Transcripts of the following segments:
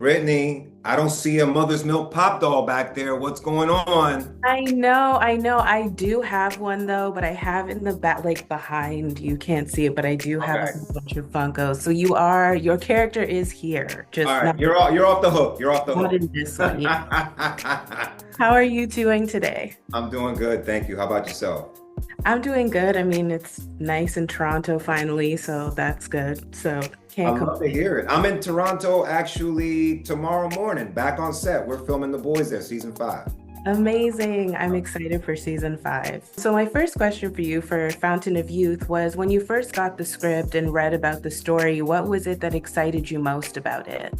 Brittany, I don't see a mother's milk pop doll back there. What's going on? I know. I do have one though, but I have in the back, like behind. You can't see it, but I do have a Okay. whole bunch of Funkos. So your character is here, All just right. You're off the hook. You're off the not hook. in this one. Yeah. How are you doing today? I'm doing good. Thank you. How about yourself? I'm doing good. I mean, it's nice in Toronto finally, so that's good. So I can't love to complain. hear it. I'm in Toronto actually tomorrow morning, back on set. We're filming The Boys there, season 5. Amazing. I'm excited for season 5. So my first question for you for Fountain of Youth was when you first got the script and read about the story, what was it that excited you most about it?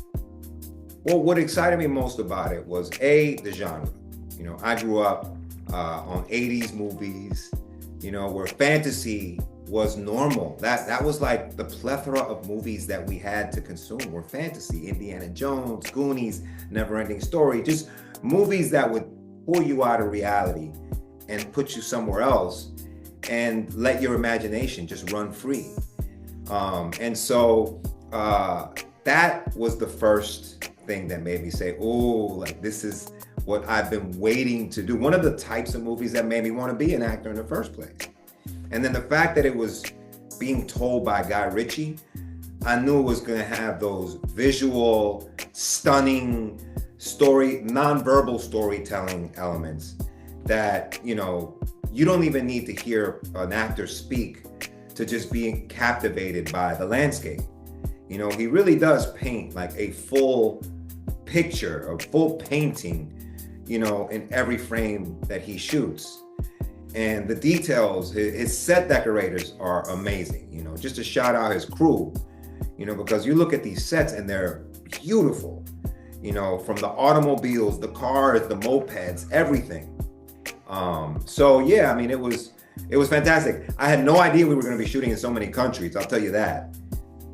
Well, what excited me most about it was the genre. I grew up on 80s movies, where fantasy was normal. That was like the plethora of movies that we had to consume were fantasy. Indiana Jones, Goonies, Never-Ending Story, just movies that would pull you out of reality and put you somewhere else and let your imagination just run free. And so that was the first thing that made me say, oh, like this is what I've been waiting to do. One of the types of movies that made me want to be an actor in the first place. And then the fact that it was being told by Guy Ritchie, I knew it was going to have those visual, stunning nonverbal storytelling elements that, you don't even need to hear an actor speak to just be captivated by the landscape. He really does paint like a full picture, a full painting, in every frame that he shoots. And the details, his set decorators are amazing, just to shout out his crew, because you look at these sets and they're beautiful, from the automobiles, the cars, the mopeds, everything. So yeah, I mean, it was fantastic. I had no idea we were going to be shooting in so many countries. I'll tell you that.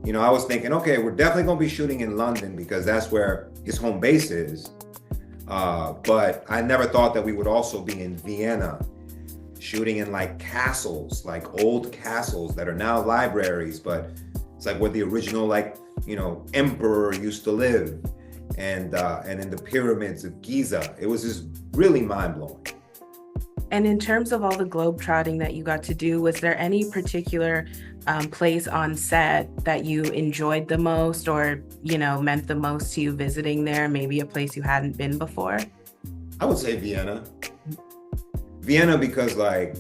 I was thinking, okay, we're definitely going to be shooting in London because that's where his home base is. But I never thought that we would also be in Vienna, shooting in like castles, like old castles that are now libraries, but it's like where the original, like, emperor used to live, and in the pyramids of Giza. It was just really mind blowing. And in terms of all the globe trotting that you got to do, was there any particular place on set that you enjoyed the most or, meant the most to you visiting there? Maybe a place you hadn't been before? I would say Vienna. Vienna because like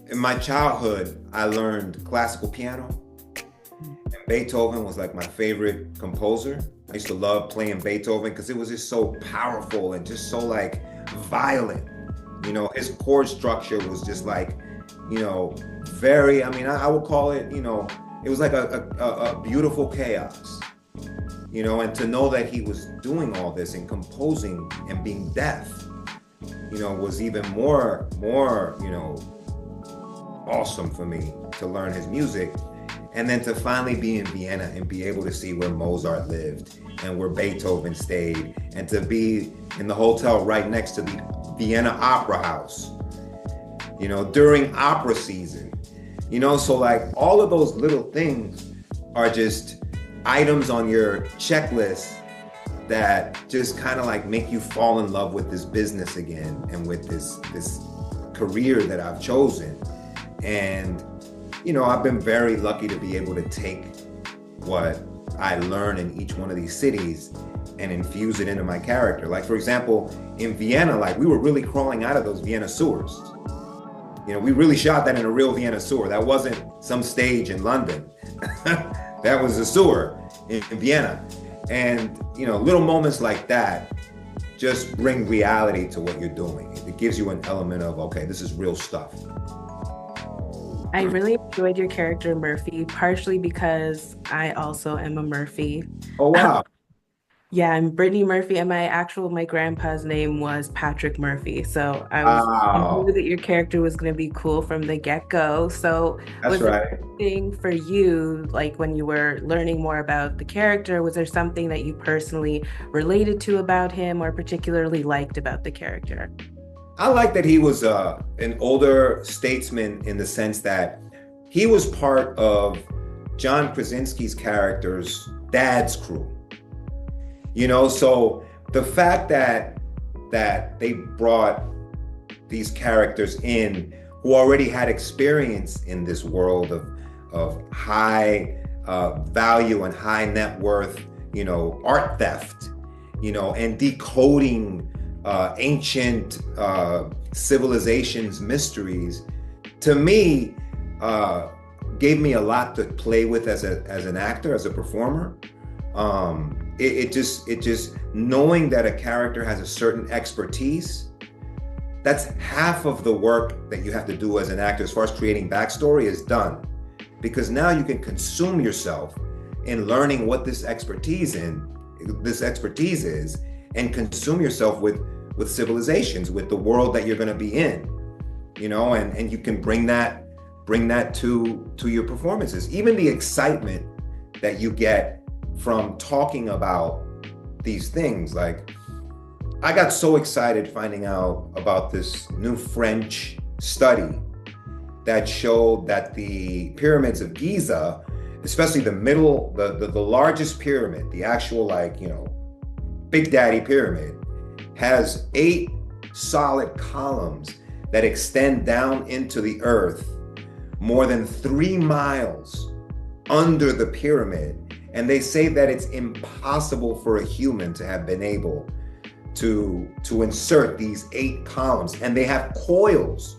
in my childhood, I learned classical piano. And Beethoven was like my favorite composer. I used to love playing Beethoven because it was just so powerful and just so like violent. His chord structure was just like, very, I mean, I would call it, it was like a beautiful chaos, and to know that he was doing all this and composing and being deaf, was even more, awesome for me to learn his music. And then to finally be in Vienna and be able to see where Mozart lived and where Beethoven stayed, and to be in the hotel right next to the Vienna Opera House, during opera season, so like all of those little things are just items on your checklist that just kind of like make you fall in love with this business again and with this career that I've chosen. And I've been very lucky to be able to take what I learn in each one of these cities and infuse it into my character. Like, for example, in Vienna, like we were really crawling out of those Vienna sewers. We really shot that in a real Vienna sewer. That wasn't some stage in London. That was a sewer in Vienna. And, little moments like that just bring reality to what you're doing. It gives you an element of, okay, this is real stuff. I really enjoyed your character, Murphy, partially because I also am a Murphy. Oh, wow. Yeah, I'm Brittany Murphy, and my grandpa's name was Patrick Murphy. So I knew Wow. that your character was going to be cool from the get-go. So That's was there right. anything for you, like when you were learning more about the character, was there something that you personally related to about him or particularly liked about the character? I like that he was an older statesman in the sense that he was part of John Krasinski's character's dad's crew. So the fact that they brought these characters in who already had experience in this world of high value and high net worth, art theft, and decoding ancient civilizations mysteries, to me, gave me a lot to play with as an actor, as a performer. It just knowing that a character has a certain expertise, that's half of the work that you have to do as an actor as far as creating backstory is done. Because now you can consume yourself in learning what this expertise is, and consume yourself with civilizations, with the world that you're going to be in, and you can bring that to your performances. Even the excitement that you get from talking about these things. Like, I got so excited finding out about this new French study that showed that the pyramids of Giza, especially the largest pyramid, the actual, Big Daddy pyramid, has 8 solid columns that extend down into the earth more than 3 miles under the pyramid. And they say that it's impossible for a human to have been able to insert these 8 columns. And they have coils,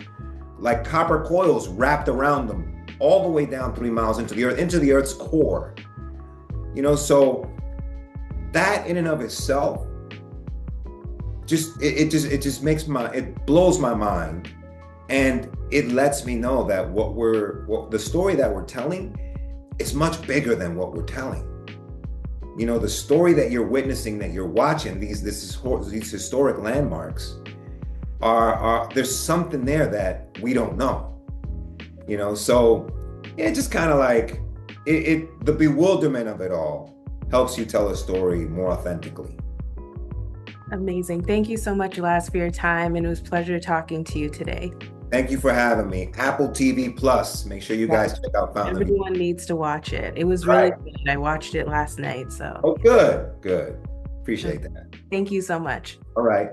like copper coils, wrapped around them all the way down 3 miles into the Earth's core. So that in and of itself, it blows my mind, and it lets me know that the story that we're telling is much bigger than what we're telling. The story that you're witnessing, that you're watching, these historic landmarks, there's something there that we don't know. So just kind of like the bewilderment of it all helps you tell a story more authentically. Amazing. Thank you so much, Laz, for your time, and it was a pleasure talking to you today. Thank you for having me. Apple TV Plus. Make sure you guys check out Found. Everyone needs to watch it. It was really good. I watched it last night. So. Oh, good. Appreciate that. Thank you so much. All right.